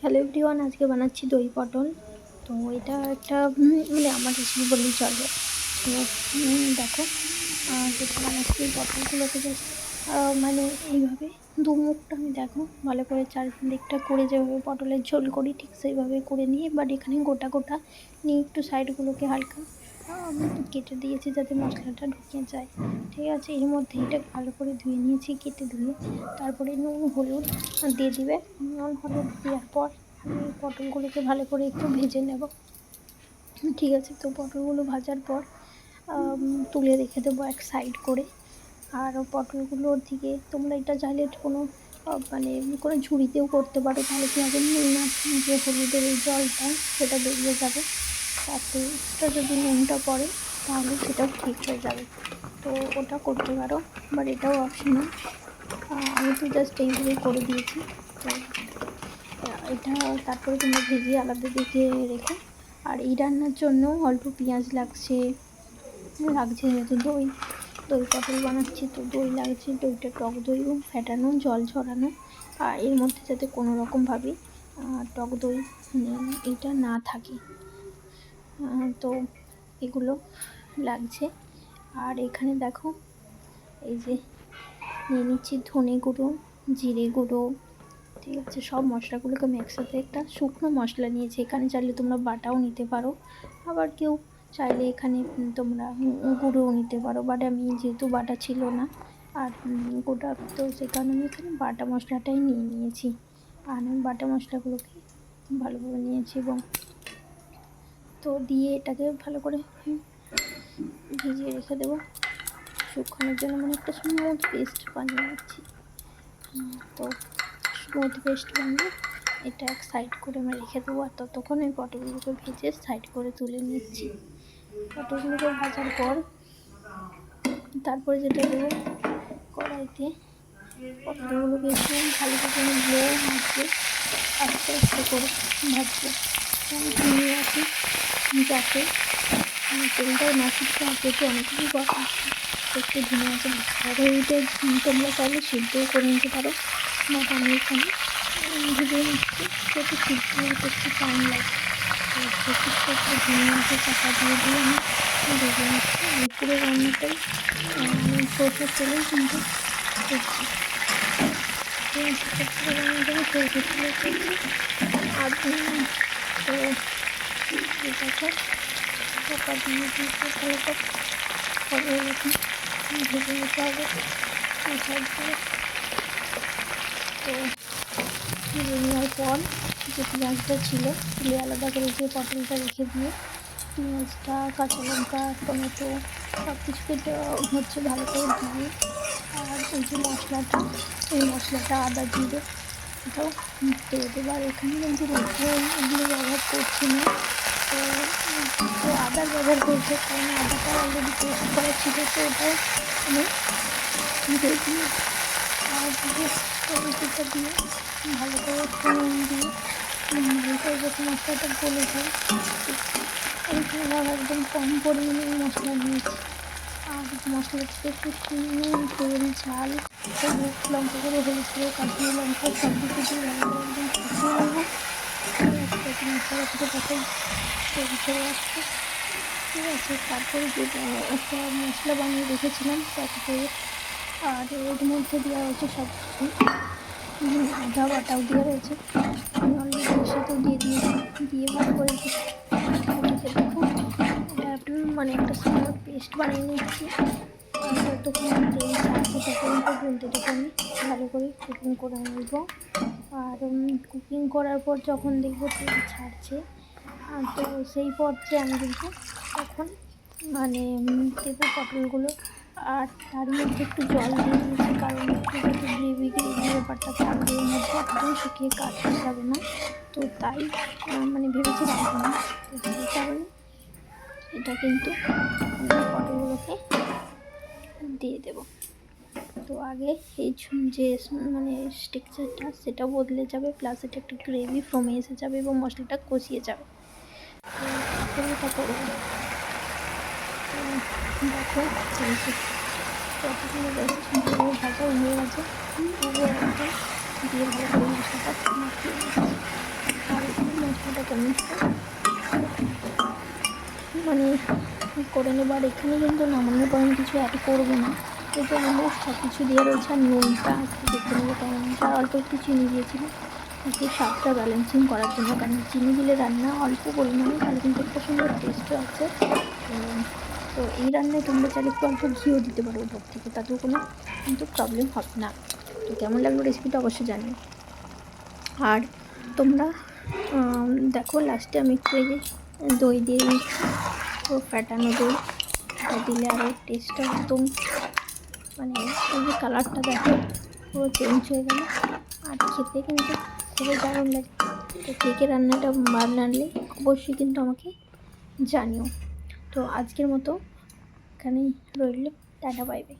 Hello everyone, আজকে বানাচ্ছি দই পটল। তো এটা একটা মানে আমার রেসিপি বললেই চলে। তো দেখো, যেটা বানাচ্ছি পটলগুলোকে জাস্ট মানে এইভাবে মুখটা আমি দেখো ভালো করে চারদিকটা করে যেভাবে পটলের ঝোল করি ঠিক সেইভাবে করে নিয়ে, বাট এখানে গোটা গোটা নিয়ে একটু সাইডগুলোকে হালকা কেটে দিয়েছি যাতে মশলাটা ঢুকে যায়। ঠিক আছে, এর মধ্যে এটা ভালো করে ধুয়ে নিয়েছি, কেটে ধুয়ে তারপরে নুন হলুদ দিয়ে দিবে। নুন হলুদ দেওয়ার পর আমি পটলগুলোকে ভালো করে একটু ভেজে নেব। ঠিক আছে, তো পটলগুলো ভাজার পর তুলে রেখে দেবো এক সাইড করে। আর পটলগুলোর দিকে তোমরা এটা চাইলে কোনো মানে কোনো ঝুড়িতেও করতে পারো, তাহলে কী হবে না, যে হলুদের এই জলটা সেটা বেরিয়ে যাবে। তাতে এক্সট্রা যদি নুনটা পড়ে তাহলে সেটাও ঠিক হয়ে যাবে। তো ওটা করতে পারো, বাট এটাও অপশনাল। আমি তো জাস্ট এইভাবেই করে দিয়েছি। তো এটা তারপরে তোমরা ভেজে আলাদা দিকে রেখো। আর এই রান্নার জন্য অল্প পেঁয়াজ লাগছে যেহেতু দই পটল বানাচ্ছি, তো দই লাগছে। দইটা টক দই ফ্যাটানো, জল ঝরানো। আর এর মধ্যে যাতে কোনো রকমভাবে টক দই এটা না থাকে। তো এগুলো লাগছে। আর এখানে দেখো, এই যে নিয়ে নিচ্ছি ধনে গুঁড়ো, জিরে গুঁড়ো। ঠিক আছে, সব মশলাগুলোকে আমি একসাথে একটা শুকনো মশলা নিয়েছি। এখানে চাইলে তোমরা বাটাও নিতে পারো, আবার কেউ চাইলে এখানে তোমরা গুঁড়োও নিতে পারো, বাট আমি যেহেতু বাটা ছিল না আর গোটা, তো সেই কারণে আমি এখানে বাটা মশলাটাই নিয়েছি। আর আমি বাটা মশলাগুলোকে ভালোভাবে নিয়েছি এবং তো দিয়ে এটাকে ভালো করে ভিজিয়ে রেখে দেবো শুকনোর জন্য, মানে একটা স্মুথ পেস্ট বানিয়ে নিচ্ছি। তো স্মুথ পেস্ট বানিয়ে এটা এক সাইড করে আমি রেখে দেবো। আর ততক্ষণ আমি পটলগুলোকে ভেজে সাইড করে তুলে নিচ্ছি। পটলগুলোকে ভাজার পর তারপরে যেটা দেবো কড়াইতে, পটলগুলোকে একটু ভালো করে লো আঁচে আস্তে আস্তে করে ভাজবো। আমি ঘুমিয়ে আছি যাতে তেলটাও না ছুটতে আর যেহেতু অনেকগুলি কথা একটু ধুয়ে আছে ভাজতে হবে। এইটা তোমরা চাইলে সিদ্ধও করে নিতে পারো, বাট আমি এখানে ভেজে নিচ্ছি, যেহেতু সিদ্ধ হতে একটু টাইম লাগে। তো সেক্ষেত্রে একটু ধুয়ে আছে চাপা দিয়ে আমি ভেজে নিচ্ছি। এই পুরো রান্নাটাই আমি সরষের তেলেই কিন্তু করছি। পুরো রান্নাটা আমি সরষের তেলে করছি। আর তো এটাকে চাপা দিয়ে ভালো করে হবে এরকম ভেজে নিতে হবে সাইড করে। তো ভেজে নেওয়ার পর যে পেঁয়াজটা ছিল তুলে আলাদা করে যে পটলটা রেখে দিয়ে পেঁয়াজটা, কাঁচা লঙ্কা, টমেটো সব কিছুকে হচ্ছে ভালো করে দিয়ে, আর এই যে মশলাটা, এই মশলাটা আদা জিরে এটাও দিয়ে দেবো। আর এখানে কিন্তু রসুন এগুলো ব্যবহার করছি না, তো আদার ব্যবহার করছে কারণ আদাটা অলরেডি পেস্ট করা ছিল, তো ওটাও আমি দিয়ে দিই। আর টমেটোটা দিয়ে ভালো করে নুন দিয়ে ভালো করে যখন মশলাটা গলে যায়, এখানে একদম কম পরিমাণে মশলা নিয়েছি। আর মশলা থেকে একটু নুন, তেল, ঝাল, হলুদ, লঙ্কা গুঁড়ো, হলুদ গুঁড়ো, কাশ্মীরি লঙ্কা সব কিছু দিয়ে ভালো করে একদম কষিয়ে নেবো। মশলা থেকে তাতে তেল ছেড়ে আসছে। ঠিক আছে, তারপরে যে একটা মশলা বানিয়ে রেখেছিলাম তাতে, আর এর মধ্যে দেওয়া হয়েছে সব কিছু, আদা বাটাও দেওয়া রয়েছে, আমি অলরেডি এর সাথেও দিয়ে দিয়েছি। দিয়ে ভালো করে এটাকে দেখো, এটা মানে একটা সুন্দর পেস্ট বানিয়ে নিচ্ছি। আর যতক্ষণ তেল ছাড়ছে ততক্ষণ পর্যন্ত এটাকে আমি ভালো করে কুকিং করে নেব। আর কুকিং করার পর যখন দেখবো তেল ছাড়ছে, তো সেই পর্যায়ে আমি কিন্তু তখন মানে দেবো পটলগুলো। আর তার মধ্যে একটু জল দিয়ে দিয়েছি, কারণ একটু যাতে গ্রেভি ব্যাপারটা থাকবে, এর মধ্যে একদম শুকিয়ে কাটতে যাবে না, তো তাই মানে ভেবেছি রাখবো না, তো সেই কারণে এটা কিন্তু পটলগুলোকে দিয়ে দেবো। তো আগে এই যে মানে টেক্সচারটা সেটা বদলে যাবে, প্লাস এটা একটু গ্রেভি ফর্মে এসে যাবে এবং মশলাটা কষিয়ে যাবে। তো এটা করবো। দেখো কতগুলো ভাজা হয়ে গেছে, পুরো একদম দিয়ে ভালো করে মশলাটা মাখিয়ে নিচ্ছি। মানে করে নেবো। আর এখানে কিন্তু নামানোর পর আমি কিছু অ্যাড করবো না, এটা অলমোস্ট সব কিছু দিয়ে রয়েছে। আর নুনটা একটু দেখে নেবো কেমন আছে। আর অল্প একটু চিনি দিয়েছিলাম একটু স্বাদটা ব্যালেন্সিং করার জন্য, কারণ চিনি দিলে রান্না অল্প পরিমাণে তাহলে কিন্তু একটা সুন্দর টেস্টও আছে। তো এই রান্নায় তোমরা চাইলে একটু অল্প ঘিও দিতে পারো উপর থেকে, তাতেও কোনো কিন্তু প্রবলেম হবে না। তো কেমন লাগলো রেসিপিটা অবশ্যই জানিও। আর তোমরা দেখো লাস্টে আমি একটু এই যে দই দিয়ে পুরো ফ্যাটানো দই, এটা দিলে আরও টেস্টটা একদম মানে এই যে কালারটা দেখো পুরো চেঞ্জ হয়ে গেল। আর খেতে কিন্তু খুবই দারুণ লাগে। তো কেকের রান্নাটা বানালে অবশ্যই কিন্তু আমাকে জানিও। তো আজকের মতো এখানেই রইল, টাটা বাই বাই।